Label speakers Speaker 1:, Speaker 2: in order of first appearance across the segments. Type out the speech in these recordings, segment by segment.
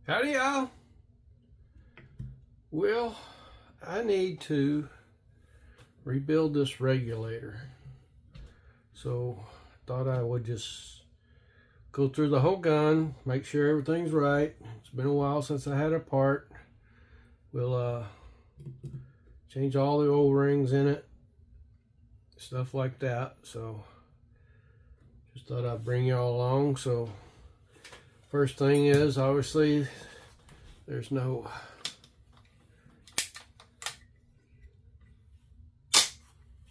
Speaker 1: Howdy, y'all. Well, I need to rebuild this regulator. So thought I would just go through the whole gun, make sure everything's right. It's been a while since I had a part. We'll change all the O-rings in it, stuff like that. So just thought I'd bring y'all along. So first thing is, obviously, there's no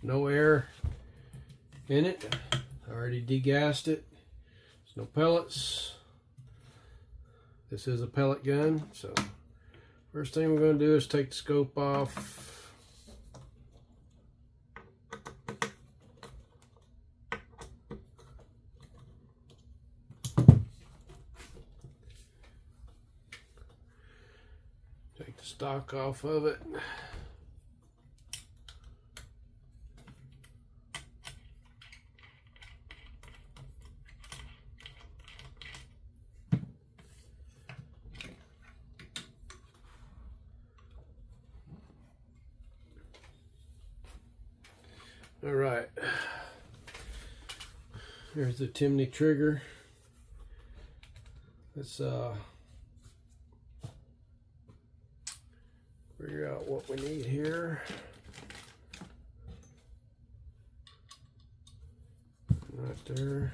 Speaker 1: air in it. I already degassed it. There's no pellets. This is a pellet gun. So first thing we're going to do is take the scope off. Take the stock off of it. All right, here's the chimney trigger. Let's figure out what we need here. Right there.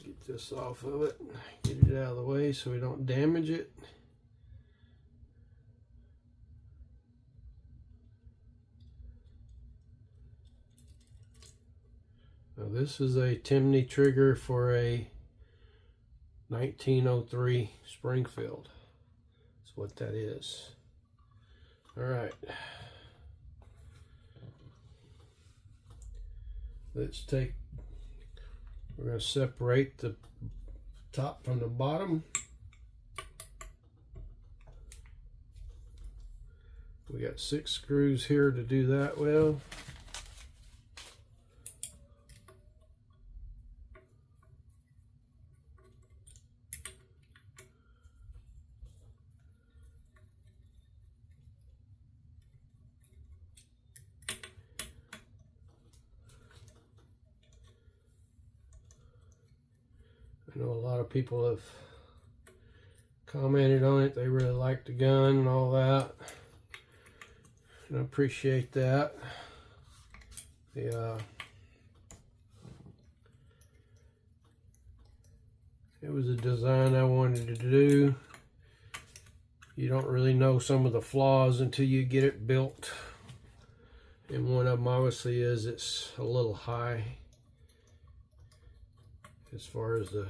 Speaker 1: Get this off of it, get it out of the way so we don't damage it. Now this is a chimney trigger for a 1903 Springfield. That's what that is. All right. Let's take, we're going to separate the top from the bottom. We got 6 screws here to do that with. I know a lot of people have commented on it. They really like the gun and all that, and I appreciate that. It was a design I wanted to do. You don't really know some of the flaws until you get it built, and one of them obviously is it's a little high as far as the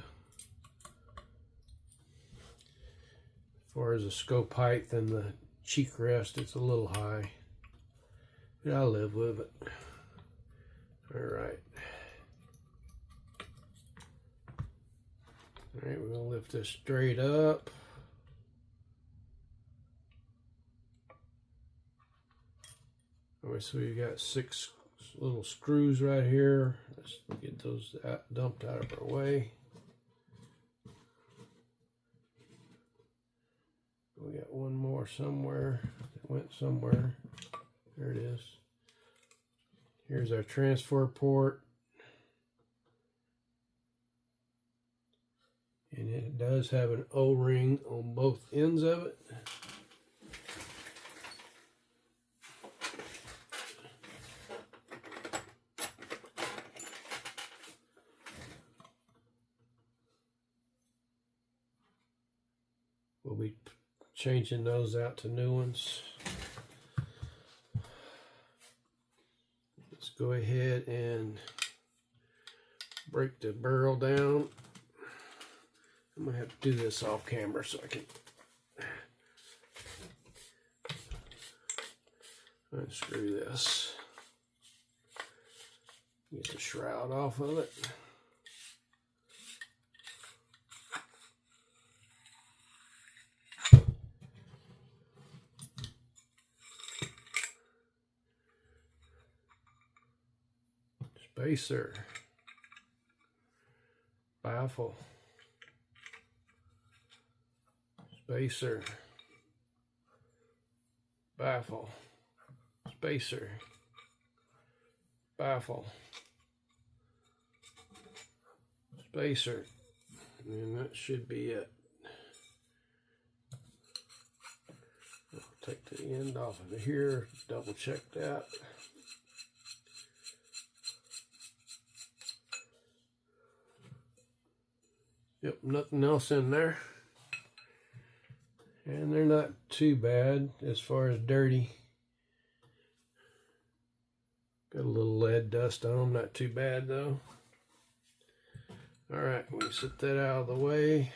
Speaker 1: scope height and the cheek rest. It's a little high, but I live with it. All right, we're gonna lift this straight up. All right, so you got 6 little screws right here. Let's get those dumped out of our way. We got one more somewhere. It went somewhere. There it is. Here's our transfer port. And it does have an O-ring on both ends of it. We'll be changing those out to new ones. Let's go ahead and break the barrel down. I'm gonna have to do this off camera so I can unscrew this. Get the shroud off of it. spacer, baffle, spacer, baffle, spacer, baffle, spacer, and that should be it. I'll take the end off of here, double check that. Yep, nothing else in there. And they're not too bad as far as dirty. Got a little lead dust on them, not too bad though. Alright, we set that out of the way.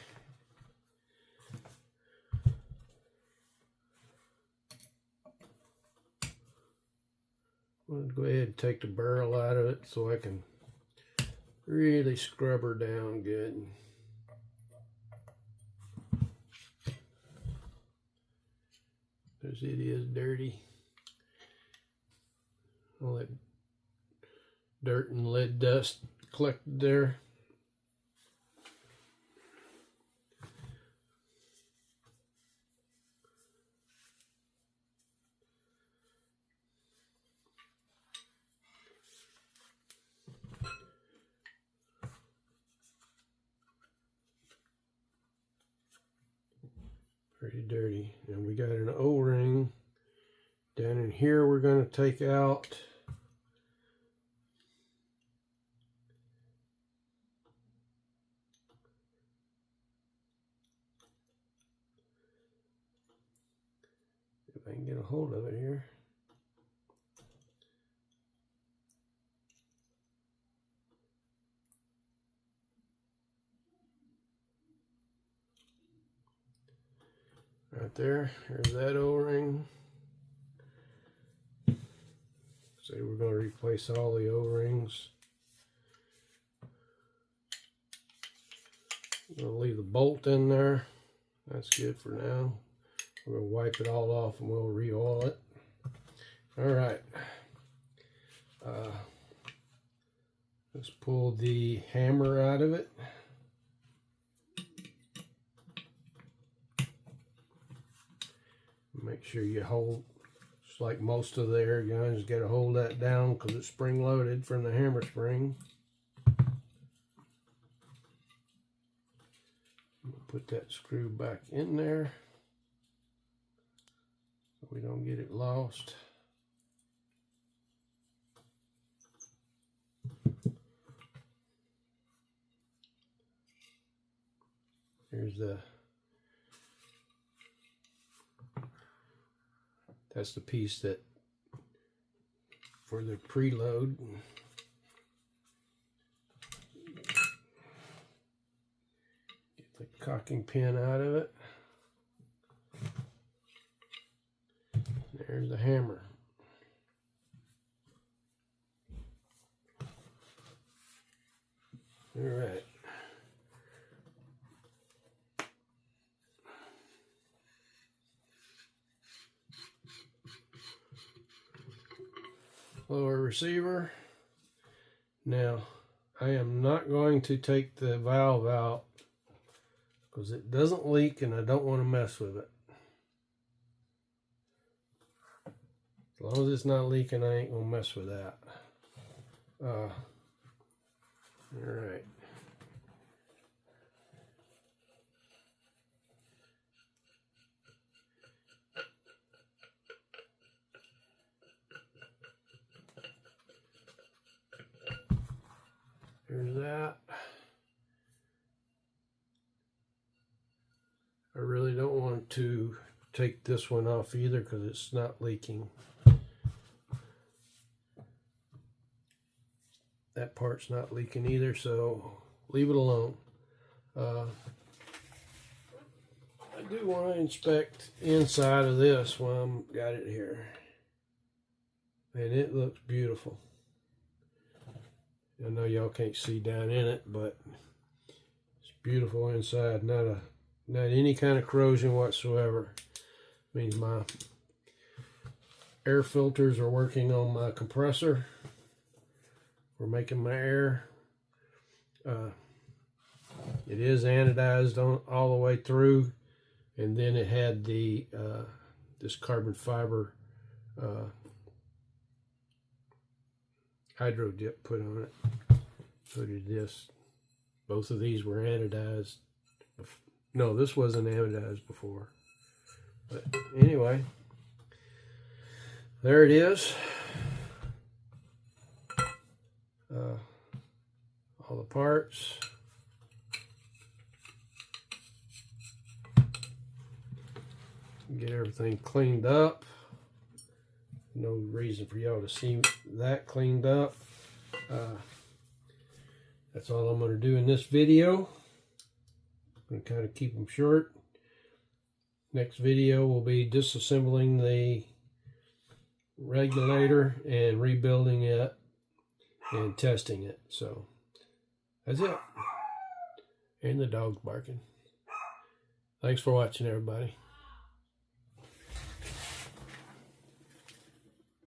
Speaker 1: I'm going to go ahead and take the barrel out of it so I can really scrub her down good. Because it is dirty. All that dirt and lead dust collected there. Pretty dirty. And we got an O-ring down in here we're going to take out. If I can get a hold of it here. Right there, here's that O-ring. So we're going to replace all the O-rings. I'm going to leave the bolt in there. That's good for now. We're going to wipe it all off and we'll re-oil it. Alright. Let's pull the hammer out of it. Make sure you hold, just like most of the air guns, you got to hold that down because it's spring loaded from the hammer spring. Put that screw back in there so we don't get it lost. Here's that's the piece that for the preload. Get the cocking pin out of it. There's the hammer. All right. Lower receiver. Now, I am not going to take the valve out because it doesn't leak and I don't want to mess with it. As long as it's not leaking, I ain't going to mess with that. All right. There's that. I really don't want to take this one off either because it's not leaking. That part's not leaking either, so leave it alone. I do want to inspect inside of this while I'm got it here. And it looks beautiful. I know y'all can't see down in it, but it's beautiful inside. Not any kind of corrosion whatsoever. Means my air filters are working on my compressor for making my air. It is anodized all the way through, and then it had the this carbon fiber hydro dip put on it. So did this. Both of these were anodized. No, this wasn't anodized before. But anyway, there it is. All the parts. Get everything cleaned up. No reason for y'all to see that cleaned up. That's all I'm going to do in this video. I'm going to kind of keep them short. Next video will be disassembling the regulator and rebuilding it and testing it. So that's it. And the dog's barking. Thanks for watching, everybody.